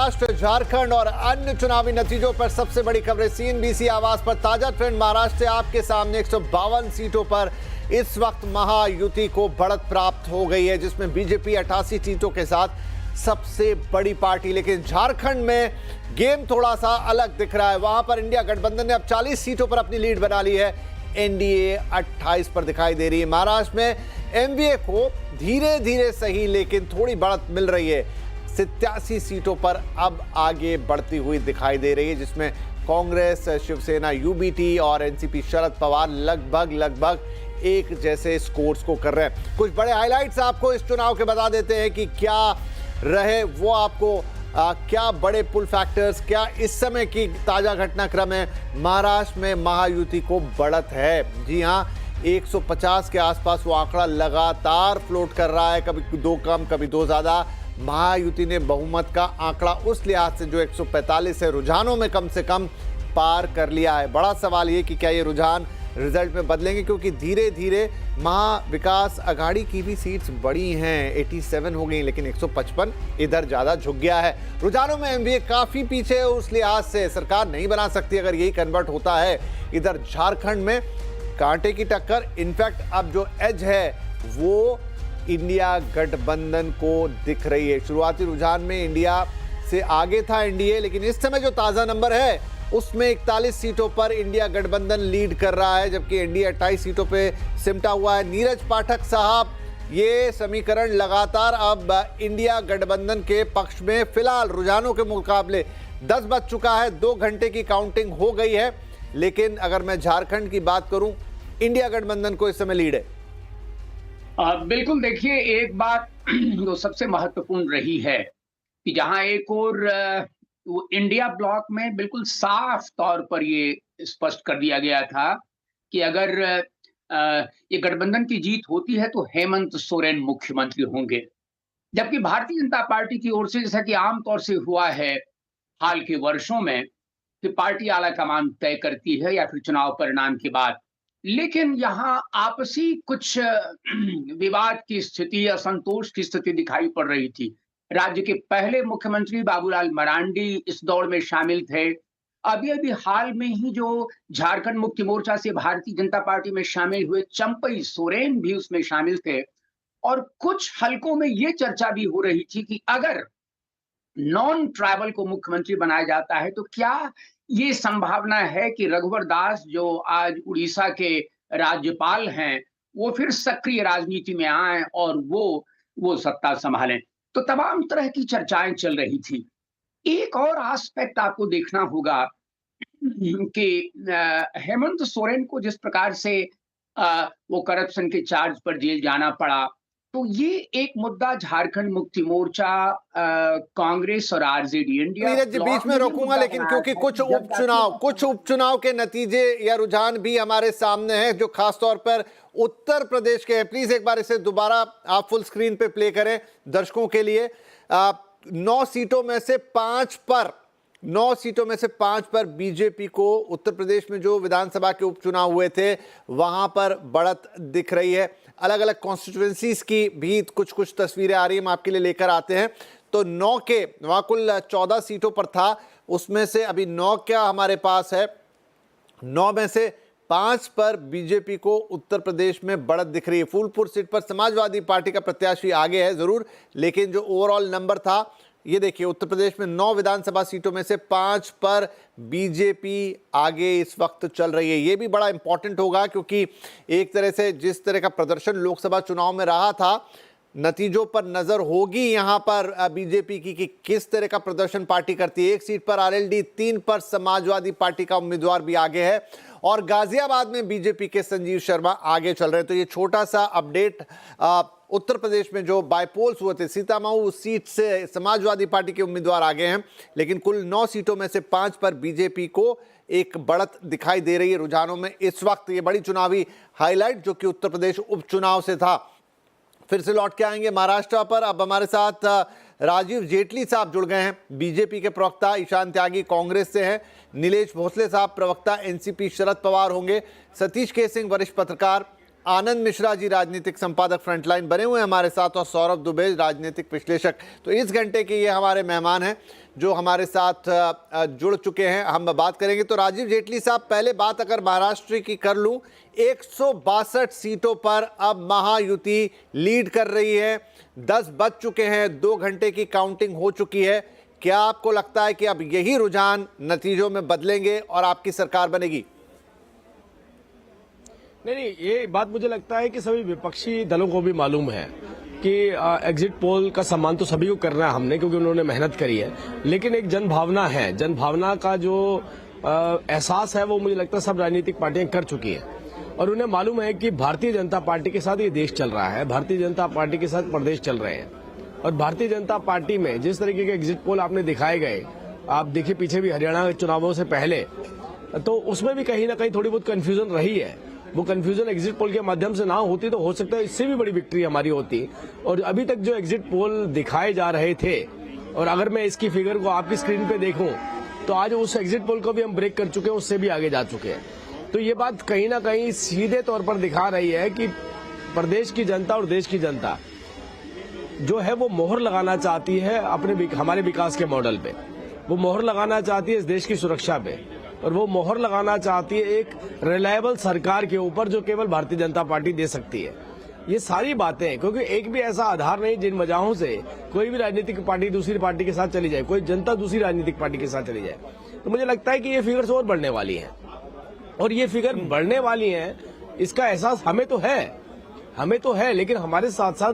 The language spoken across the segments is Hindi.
महाराष्ट्र, झारखंड और अन्य चुनावी नतीजों पर सबसे बड़ी खबरें सीएनबीसी आवाज पर। ताजा ट्रेंड महाराष्ट्र से आपके सामने 152 सीटों पर इस वक्त महायुति को बढ़त प्राप्त हो गई है, जिसमें बीजेपी 88 सीटों के साथ सबसे बड़ी पार्टी। लेकिन झारखंड में गेम थोड़ा सा अलग दिख रहा है। वहां पर इंडिया गठबंधन ने अब 40 सीटों पर अपनी लीड बना ली है, एनडीए 28 पर दिखाई दे रही है। महाराष्ट्र में एमवीए को धीरे धीरे सही लेकिन थोड़ी बढ़त मिल रही है, 87 सीटों पर अब आगे बढ़ती हुई दिखाई दे रही है, जिसमें कांग्रेस, शिवसेना, यूबीटी और एनसीपी शरद पवार लगभग एक जैसे स्कोर्स को कर रहे हैं। कुछ बड़े हाइलाइट्स आपको इस चुनाव के बता देते हैं कि क्या रहे वो आपको क्या बड़े पुल फैक्टर्स, क्या इस समय की ताजा घटनाक्रम है। महाराष्ट्र में महायुति को बढ़त है। जी हां, 150 के आसपास वो आंकड़ा लगातार फ्लोट कर रहा है, कभी दो कम कभी दो ज्यादा। महायुति ने बहुमत का आंकड़ा उस लिहाज से जो 145 है, रुझानों में कम से कम पार कर लिया है। बड़ा सवाल ये कि क्या ये रुझान रिजल्ट में बदलेंगे, क्योंकि धीरे धीरे महाविकास अघाड़ी की भी सीट्स बड़ी हैं, 87 हो गई, लेकिन 155 इधर ज्यादा झुक गया है। रुझानों में एमवीए काफी पीछे है, उस लिहाज से सरकार नहीं बना सकती अगर यही कन्वर्ट होता है। इधर झारखंड में कांटे की टक्कर, इनफैक्ट अब जो एज है वो इंडिया गठबंधन को दिख रही है। शुरुआती रुझान में इंडिया से आगे था एनडीए, लेकिन इस समय जो ताजा नंबर है उसमें 41 सीटों पर इंडिया गठबंधन लीड कर रहा है, जबकि एनडीए 28 सीटों पे सिमटा हुआ है। नीरज पाठक साहब, ये समीकरण लगातार अब इंडिया गठबंधन के पक्ष में फिलहाल रुझानों के मुकाबले 10 बज चुका है, 2 घंटे की काउंटिंग हो गई है। लेकिन अगर मैं झारखंड की बात करूं, इंडिया गठबंधन को इस समय लीड है। बिल्कुल, देखिए, एक बात जो सबसे महत्वपूर्ण रही है कि जहां एक और वो इंडिया ब्लॉक में बिल्कुल साफ तौर पर ये स्पष्ट कर दिया गया था कि अगर ये गठबंधन की जीत होती है तो हेमंत सोरेन मुख्यमंत्री होंगे, जबकि भारतीय जनता पार्टी की ओर से, जैसा कि आमतौर से हुआ है हाल के वर्षों में, कि पार्टी आलाकमान तय करती है या फिर चुनाव परिणाम के बाद। लेकिन यहाँ आपसी कुछ विवाद की स्थिति, असंतोष की स्थिति दिखाई पड़ रही थी। राज्य के पहले मुख्यमंत्री बाबूलाल मरांडी इस दौड़ में शामिल थे। अभी अभी हाल में ही जो झारखंड मुक्ति मोर्चा से भारतीय जनता पार्टी में शामिल हुए चंपई सोरेन भी उसमें शामिल थे। और कुछ हलकों में ये चर्चा भी हो रही थी कि अगर नॉन ट्राइबल को मुख्यमंत्री बनाया जाता है तो क्या ये संभावना है कि रघुवर दास, जो आज उड़ीसा के राज्यपाल हैं, वो फिर सक्रिय राजनीति में आए और वो सत्ता संभालें। तो तमाम तरह की चर्चाएं चल रही थी। एक और एस्पेक्ट आपको देखना होगा कि हेमंत सोरेन को जिस प्रकार से वो करप्शन के चार्ज पर जेल जाना पड़ा, तो ये एक मुद्दा झारखंड मुक्ति मोर्चा, कांग्रेस और आरजेडी इंडिया। नीरज जी, बीच में रोकूंगा, लेकिन क्योंकि कुछ उपचुनाव के नतीजे या रुझान भी हमारे सामने हैं जो खासतौर पर उत्तर प्रदेश के हैं। प्लीज एक बार इसे दोबारा आप फुल स्क्रीन पे प्ले करें दर्शकों के लिए। 9 सीटों में से 5 पर बीजेपी को उत्तर प्रदेश में जो विधानसभा के उपचुनाव हुए थे वहां पर बढ़त दिख रही है। अलग अलग कॉन्स्टिट्यूएंसीज की भी कुछ तस्वीरें आ रही हैं, हम आपके लिए लेकर आते हैं। तो 9 के वहां कुल 14 सीटों पर था, उसमें से अभी 9 क्या हमारे पास है, 9 में से 5 पर बीजेपी को उत्तर प्रदेश में बढ़त दिख रही है। फूलपुर सीट पर समाजवादी पार्टी का प्रत्याशी आगे है जरूर, लेकिन जो ओवरऑल नंबर था ये देखिए, उत्तर प्रदेश में 9 विधानसभा सीटों में से 5 पर बीजेपी आगे इस वक्त चल रही है। ये भी बड़ा इंपॉर्टेंट होगा, क्योंकि एक तरह से जिस तरह का प्रदर्शन लोकसभा चुनाव में रहा था, नतीजों पर नजर होगी यहां पर बीजेपी की कि किस तरह का प्रदर्शन पार्टी करती है। 1 सीट पर आरएलडी, 3 पर समाजवादी पार्टी का उम्मीदवार भी आगे है, और गाजियाबाद में बीजेपी के संजीव शर्मा आगे चल रहे हैं। तो ये छोटा सा अपडेट उत्तर प्रदेश में जो बाइपोल्स हुए थे, सीतामऊ सीट से समाजवादी पार्टी के उम्मीदवार आगे हैं, लेकिन कुल 9 सीटों में से 5 पर बीजेपी को एक बढ़त दिखाई दे रही है रुझानों में इस वक्त। ये बड़ी चुनावी हाईलाइट जो कि उत्तर प्रदेश उपचुनाव से था। फिर से लौट के आएंगे महाराष्ट्र पर। अब हमारे साथ राजीव जेटली साहब जुड़ गए हैं, बीजेपी के प्रवक्ता। ईशान त्यागी कांग्रेस से हैं। नीलेश भोसले साहब प्रवक्ता एनसीपी शरद पवार होंगे। सतीश के सिंह वरिष्ठ पत्रकार आनंद मिश्रा जी राजनीतिक संपादक फ्रंटलाइन बने हुए हैं हमारे साथ, और सौरभ दुबे राजनीतिक विश्लेषक। तो इस घंटे के ये हमारे मेहमान हैं जो हमारे साथ जुड़ चुके हैं। हम बात करेंगे। तो राजीव जेटली साहब, पहले बात अगर महाराष्ट्र की कर लूं, 162 सीटों पर अब महायुति लीड कर रही है। 10 बज चुके हैं, 2 घंटे की काउंटिंग हो चुकी है। क्या आपको लगता है कि अब यही रुझान नतीजों में बदलेंगे और आपकी सरकार बनेगी? नहीं, ये बात मुझे लगता है कि सभी विपक्षी दलों को भी मालूम है कि एग्जिट पोल का सम्मान तो सभी को करना है हमने, क्योंकि उन्होंने मेहनत करी है। लेकिन एक जनभावना है, जनभावना का जो एहसास है वो मुझे लगता है सब राजनीतिक पार्टियां कर चुकी है, और उन्हें मालूम है कि भारतीय जनता पार्टी के साथ ये देश चल रहा है, भारतीय जनता पार्टी के साथ प्रदेश चल रहे हैं। और भारतीय जनता पार्टी में जिस तरीके के एग्जिट पोल आपने दिखाए गए, आप देखिए पीछे भी हरियाणा के चुनावों से पहले, तो उसमें भी कहीं ना कहीं थोड़ी बहुत कंफ्यूजन रही है। वो कंफ्यूजन एग्जिट पोल के माध्यम से ना होती तो हो सकता है इससे भी बड़ी विक्ट्री हमारी होती। और अभी तक जो एग्जिट पोल दिखाए जा रहे थे, और अगर मैं इसकी फिगर को आपकी स्क्रीन पे देखूं तो आज उस एग्जिट पोल को भी हम ब्रेक कर चुके हैं, उससे भी आगे जा चुके हैं। तो ये बात कहीं ना कहीं सीधे तौर पर दिखा रही है कि प्रदेश की जनता और देश की जनता जो है वो मोहर लगाना चाहती है अपने हमारे विकास के मॉडल पे, वो मोहर लगाना चाहती है इस देश की सुरक्षा पे, और वो मोहर लगाना चाहती है एक रिलायबल सरकार के ऊपर जो केवल भारतीय जनता पार्टी दे सकती है। ये सारी बातें, क्योंकि एक भी ऐसा आधार नहीं जिन वजहों से कोई भी राजनीतिक पार्टी दूसरी पार्टी के साथ चली जाए, कोई जनता दूसरी राजनीतिक पार्टी के साथ चली जाए। तो मुझे लगता है कि ये फिगर्स और बढ़ने वाली हैं, और ये फिगर बढ़ने वाली हैं, इसका एहसास हमें तो है, लेकिन हमारे साथ साथ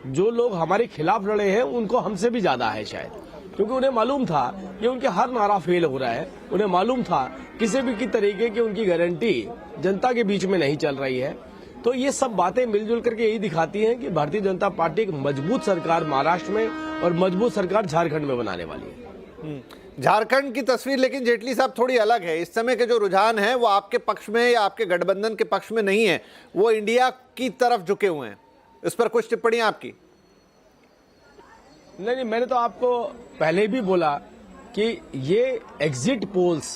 जो लोग हमारे खिलाफ लड़े हैं उनको हमसे भी ज्यादा है शायद, क्योंकि उन्हें मालूम था कि उनके हर नारा फेल हो रहा है। उन्हें मालूम था किसी भी की तरीके की उनकी गारंटी जनता के बीच में नहीं चल रही है। तो ये सब बातें मिलजुल करके यही दिखाती हैं कि भारतीय जनता पार्टी एक मजबूत सरकार महाराष्ट्र में और मजबूत सरकार झारखंड में बनाने वाली है। झारखंड की तस्वीर लेकिन जेटली साहब थोड़ी अलग है। इस समय के जो रुझान है वो आपके पक्ष में या आपके गठबंधन के पक्ष में नहीं है, वो इंडिया की तरफ झुके हुए हैं। इस पर कुछ टिप्पणी आपकी? नहीं, मैंने तो आपको पहले भी बोला कि ये एग्जिट पोल्स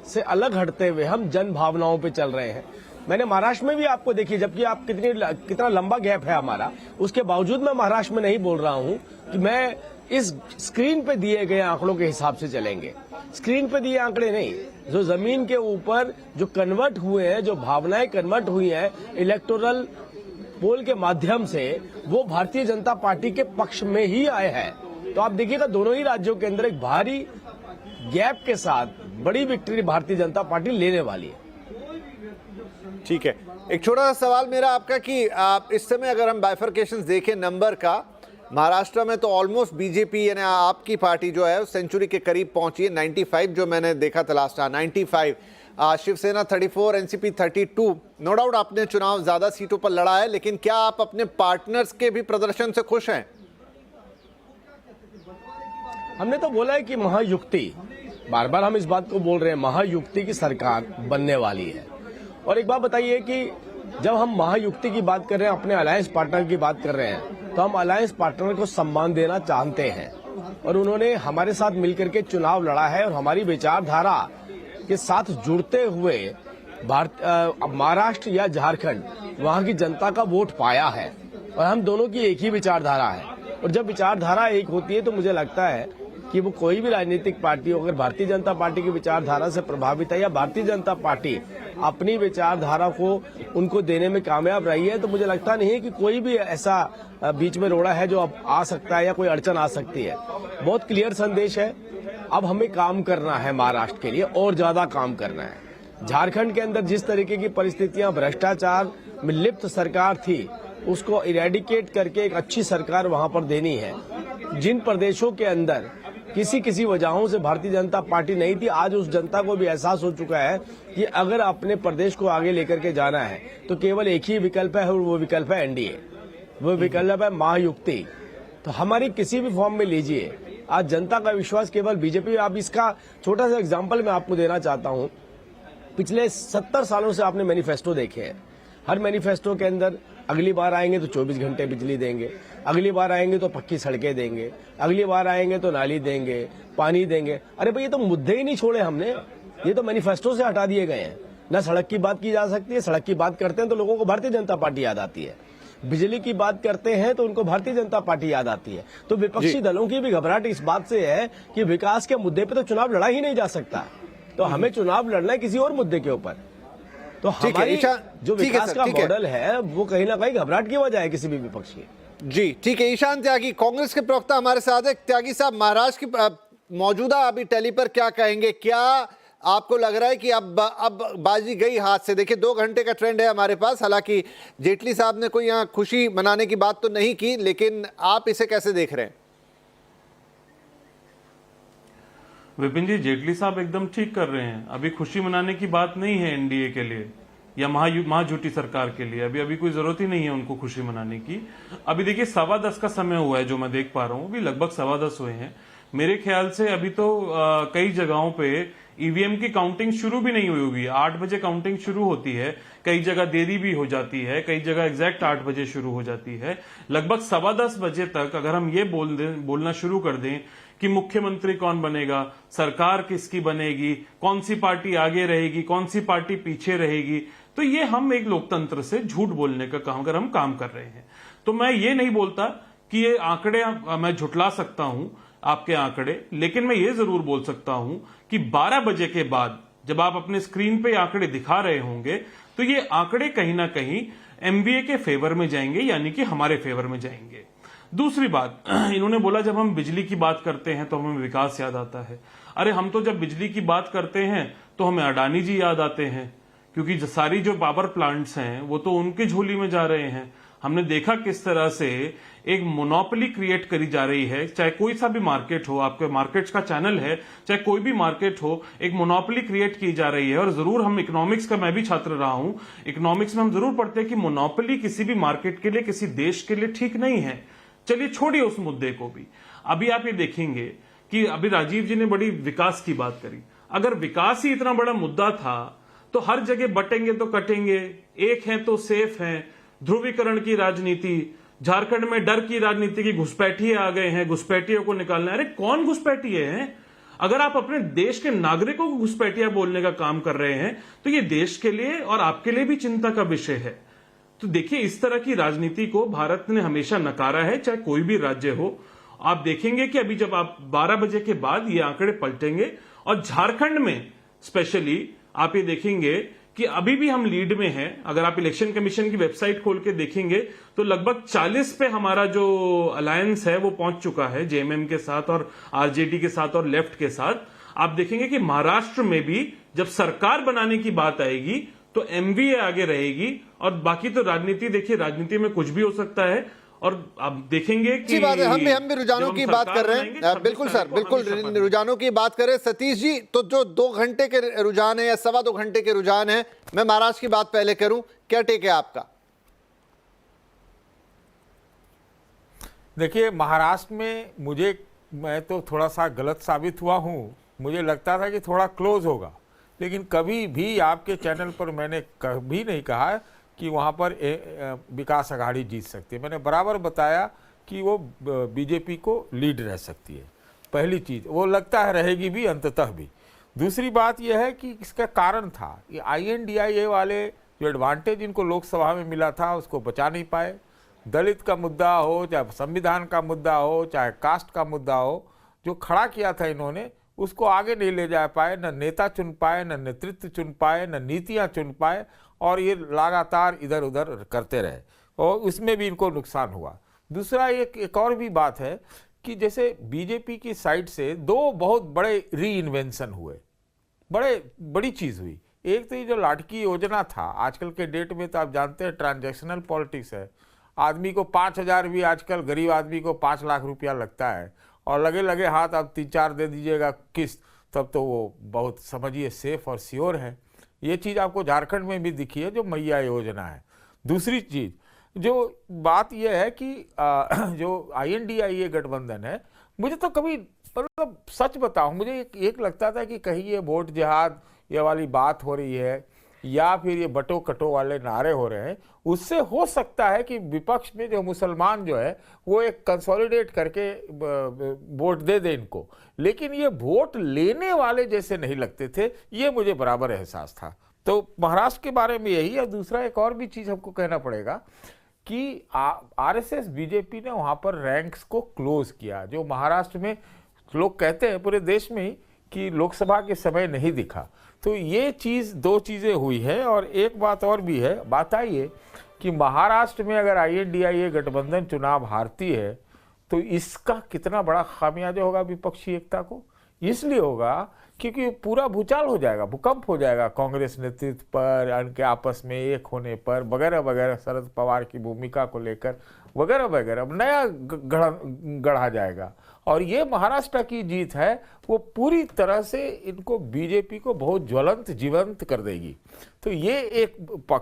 से अलग हटते हुए हम जन भावनाओं पे चल रहे हैं। मैंने महाराष्ट्र में भी आपको देखी, जबकि आप कितना लंबा गैप है हमारा, उसके बावजूद मैं महाराष्ट्र में नहीं बोल रहा हूं कि मैं इस स्क्रीन पे दिए गए आंकड़ों के हिसाब से चलेंगे। स्क्रीन पे दिए आंकड़े नहीं, जो जमीन के ऊपर जो कन्वर्ट हुए हैं, जो भावनाएं कन्वर्ट हुई हैं इलेक्टोरल पोल के माध्यम से, वो भारतीय जनता पार्टी के पक्ष में ही आए हैं। तो आप देखिएगा दोनों ही राज्यों के अंदर एक भारी गैप के साथ बड़ी विक्ट्री भारतीय जनता पार्टी लेने वाली है। ठीक है, एक छोटा सा सवाल मेरा आपका कि आप इस समय अगर हम बाइफरकेशन देखें नंबर का, महाराष्ट्र में तो ऑलमोस्ट बीजेपी यानी आपकी पार्टी जो है सेंचुरी के करीब पहुंची है। 95 जो मैंने देखा था last 95, Shiv Sena 34, NCP 32। No doubt आपने चुनाव ज्यादा सीटों पर लड़ा है, लेकिन क्या आप अपने पार्टनर्स के भी प्रदर्शन से खुश हैं? हमने तो बोला है कि महायुक्ति, बार बार हम इस बात को बोल रहे हैं, महायुक्ति की सरकार बनने वाली है। और एक बात बताइए कि जब हम महायुक्ति की बात कर रहे हैं, अपने अलायंस पार्टनर की बात कर रहे हैं, तो हम अलायंस पार्टनर को सम्मान देना चाहते हैं, और उन्होंने हमारे साथ मिलकर के चुनाव लड़ा है और हमारी विचारधारा के साथ जुड़ते हुए महाराष्ट्र या झारखंड वहां की जनता का वोट पाया है, और हम दोनों की एक ही विचारधारा है। और जब विचारधारा एक होती है तो मुझे लगता है कि वो कोई भी राजनीतिक पार्टी हो, अगर भारतीय जनता पार्टी की विचारधारा से प्रभावित है या भारतीय जनता पार्टी अपनी विचारधारा को उनको देने में कामयाब रही है, तो मुझे लगता नहीं है कि कोई भी ऐसा बीच में रोड़ा है जो अब आ सकता है या कोई अड़चन आ सकती है। बहुत क्लियर संदेश है, अब हमें काम करना है महाराष्ट्र के लिए, और ज्यादा काम करना है। झारखंड के अंदर जिस तरीके की परिस्थितियां भ्रष्टाचार में लिप्त सरकार थी, उसको इरेडिकेट करके एक अच्छी सरकार वहां पर देनी है। जिन प्रदेशों के अंदर किसी वजहों से भारतीय जनता पार्टी नहीं थी, आज उस जनता को भी एहसास हो चुका है कि अगर अपने प्रदेश को आगे लेकर के जाना है तो केवल एक ही विकल्प है, और वो विकल्प है एनडीए, वो विकल्प है महायुक्ति। तो हमारी किसी भी फॉर्म में लीजिए, आज जनता का विश्वास केवल बीजेपी। अब इसका छोटा सा एग्जाम्पल मैं आपको देना चाहता हूं। पिछले 70 सालों से आपने मैनिफेस्टो देखे हैं, हर मैनिफेस्टो के अंदर अगली बार आएंगे तो 24 घंटे बिजली देंगे, अगली बार आएंगे तो पक्की सड़कें देंगे, अगली बार आएंगे तो नाली देंगे, पानी देंगे। अरे भाई, ये तो मुद्दे ही नहीं छोड़े हमने, ये तो मैनिफेस्टो से हटा दिए गए हैं। ना सड़क की बात की जा सकती है। सड़क की बात करते हैं तो लोगों को भारतीय जनता पार्टी याद आती है, बिजली की बात करते हैं तो उनको भारतीय जनता पार्टी याद आती है। तो विपक्षी दलों की भी घबराहट इस बात से है कि विकास के मुद्दे पे तो चुनाव लड़ा ही नहीं जा सकता, तो हमें चुनाव लड़ना है किसी और मुद्दे के ऊपर। तो हमारी जो विकास का मॉडल है वो कहीं ना कहीं घबराहट की वजह है किसी भी विपक्ष की। जी ठीक है, ईशान त्यागी कांग्रेस के प्रवक्ता हमारे साथ है। त्यागी साहब, महाराष्ट्र की मौजूदा अभी टैली पर क्या कहेंगे? क्या आपको लग रहा है कि अब बाजी गई हाथ से? देखिए 2 घंटे का ट्रेंड है हमारे पास, हालांकि जेटली साहब ने कोई यहाँ खुशी मनाने की बात तो नहीं की, लेकिन आप इसे कैसे देख रहे हैं? विपिन जी, जेटली साहब एकदम ठीक कर रहे हैं। अभी खुशी मनाने की बात नहीं है एनडीए के लिए या महाजुटी सरकार के लिए। अभी कोई जरूरत ही नहीं है उनको खुशी मनाने की। अभी देखिए 10:15 का समय हुआ है जो मैं देख पा रहा हूँ, अभी लगभग 10:15 हुए हैं। मेरे ख्याल से अभी तो कई जगहों पे ईवीएम की काउंटिंग शुरू भी नहीं हुई होगी। 8 बजे काउंटिंग शुरू होती है, कई जगह देरी भी हो जाती है, कई जगह एग्जैक्ट 8 बजे शुरू हो जाती है। लगभग 10:15 बजे तक अगर हम ये बोलना शुरू कर दें कि मुख्यमंत्री कौन बनेगा, सरकार किसकी बनेगी, कौन सी पार्टी आगे रहेगी, कौन सी पार्टी पीछे रहेगी, तो ये हम एक लोकतंत्र से झूठ बोलने का काम अगर हम काम कर रहे हैं। तो मैं ये नहीं बोलता कि ये आंकड़े मैं झुटला सकता हूं आपके आंकड़े, लेकिन मैं ये जरूर बोल सकता हूं कि 12 बजे के बाद जब आप अपने स्क्रीन पे आंकड़े दिखा रहे होंगे तो ये आंकड़े कहीं ना कहीं एमबीए के फेवर में जाएंगे, यानी कि हमारे फेवर में जाएंगे। दूसरी बात, इन्होंने बोला जब हम बिजली की बात करते हैं तो हमें विकास याद आता है। अरे हम तो जब बिजली की बात करते हैं तो हमें अडानी जी याद आते हैं, क्योंकि सारी जो पावर प्लांट्स हैं वो तो उनकी झोली में जा रहे हैं। हमने देखा किस तरह से एक मोनोपोली क्रिएट करी जा रही है, चाहे कोई सा भी मार्केट हो, आपके मार्केट्स का चैनल है, चाहे कोई भी मार्केट हो, एक मोनोपोली क्रिएट की जा रही है। और जरूर हम इकोनॉमिक्स का, मैं भी छात्र रहा हूं, इकोनॉमिक्स में हम जरूर पढ़ते हैं कि मोनोपोली किसी भी मार्केट के लिए, किसी देश के लिए ठीक नहीं है। चलिए छोड़िए उस मुद्दे को भी। अभी आप ये देखेंगे कि अभी राजीव जी ने बड़ी विकास की बात करी। अगर विकास ही इतना बड़ा मुद्दा था तो हर जगह बटेंगे तो कटेंगे, एक हैं तो सेफ हैं, ध्रुवीकरण की राजनीति, झारखंड में डर की राजनीति की घुसपैठिए आ गए हैं, घुसपैठियों को निकालना है। अरे कौन घुसपैठिए हैं? अगर आप अपने देश के नागरिकों को घुसपैठिया बोलने का काम कर रहे हैं तो ये देश के लिए और आपके लिए भी चिंता का विषय है। तो देखिए इस तरह की राजनीति को भारत ने हमेशा नकारा है, चाहे कोई भी राज्य हो। आप देखेंगे कि अभी जब आप 12 बजे के बाद ये आंकड़े पलटेंगे और झारखंड में स्पेशली आप ये देखेंगे कि अभी भी हम लीड में हैं। अगर आप इलेक्शन कमीशन की वेबसाइट खोल के देखेंगे तो लगभग 40 पे हमारा जो अलायंस है वो पहुंच चुका है, जेएमएम के साथ और आरजेडी के साथ और लेफ्ट के साथ। आप देखेंगे कि महाराष्ट्र में भी जब सरकार बनाने की बात आएगी तो एमवीए आगे रहेगी, और बाकी तो राजनीति, देखिए राजनीति में कुछ भी हो सकता है। और आप देखेंगे कि बात है, हम भी रुझानों की बात कर रहे हैं। बिल्कुल सर, बिल्कुल रुझानों की बात करें। सतीश जी, तो जो 2 घंटे के रुझान है या 2.25 घंटे के रुझान है, मैं महाराष्ट्र की बात पहले करूं, क्या टेक है आपका? देखिए महाराष्ट्र में मैं तो थोड़ा सा गलत साबित हुआ हूं। मुझे लगता था कि थोड़ा क्लोज होगा, लेकिन कभी भी आपके चैनल पर मैंने कभी नहीं कहा कि वहाँ पर विकास आघाड़ी जीत सकती है। मैंने बराबर बताया कि वो बीजेपी को लीड रह सकती है। पहली चीज़ वो लगता है रहेगी भी अंततः भी। दूसरी बात यह है कि इसका कारण था कि INDIA वाले जो एडवांटेज इनको लोकसभा में मिला था उसको बचा नहीं पाए। दलित का मुद्दा हो, चाहे संविधान का मुद्दा हो, चाहे कास्ट का मुद्दा हो, जो खड़ा किया था इन्होंने उसको आगे नहीं ले जा पाए। न नेता चुन पाए, न नेतृत्व चुन पाए, न नीतियाँ चुन पाए, और ये लगातार इधर उधर करते रहे और उसमें भी इनको नुकसान हुआ। दूसरा एक और भी बात है कि जैसे बीजेपी की साइड से 2 बहुत बड़े री इन्वेंशन हुए, बड़ी चीज़ हुई। एक तो ये जो लाटकी योजना था, आजकल के डेट में तो आप जानते हैं ट्रांजैक्शनल पॉलिटिक्स है। आदमी को 5,000 भी आजकल गरीब आदमी को 5 लाख रुपया लगता है, और लगे हाथ आप 3-4 दे दीजिएगा किस्त, तब तो वो बहुत समझिए सेफ और श्योर है। ये चीज़ आपको झारखंड में भी दिखी है जो मैया योजना है। दूसरी चीज़ जो बात यह है कि जो INDIA गठबंधन है, मुझे तो कभी मतलब सच बताऊं, मुझे एक लगता था कि कहीं ये वोट जिहाद ये वाली बात हो रही है या फिर ये बटो कटो वाले नारे हो रहे हैं। उससे हो सकता है कि विपक्ष में जो मुसलमान जो है वो एक कंसोलिडेट करके वोट दे दे इनको, लेकिन ये वोट लेने वाले जैसे नहीं लगते थे। ये मुझे बराबर एहसास था। तो महाराष्ट्र के बारे में यही है। दूसरा एक और भी चीज़ हमको कहना पड़ेगा कि आरएसएस बीजेपी ने वहाँ पर रैंक्स को क्लोज किया। जो महाराष्ट्र में लोग कहते हैं पूरे देश में ही कि लोकसभा के समय नहीं दिखा, तो ये चीज़, दो चीज़ें हुई है। और एक बात और भी है, बात आई है कि महाराष्ट्र में अगर INDIA गठबंधन चुनाव हारती है तो इसका कितना बड़ा खामियाजा होगा विपक्षी एकता को। इसलिए होगा क्योंकि पूरा भूचाल हो जाएगा, भूकंप हो जाएगा कांग्रेस नेतृत्व पर, उनके आपस में एक होने पर, वगैरह वगैरह, शरद पवार की भूमिका को लेकर वगैरह वगैरह नया गढ़ा जाएगा। और ये महाराष्ट्र की जीत है, वो पूरी तरह से इनको बीजेपी को बहुत ज्वलंत जीवंत कर देगी। तो ये एक पक्ष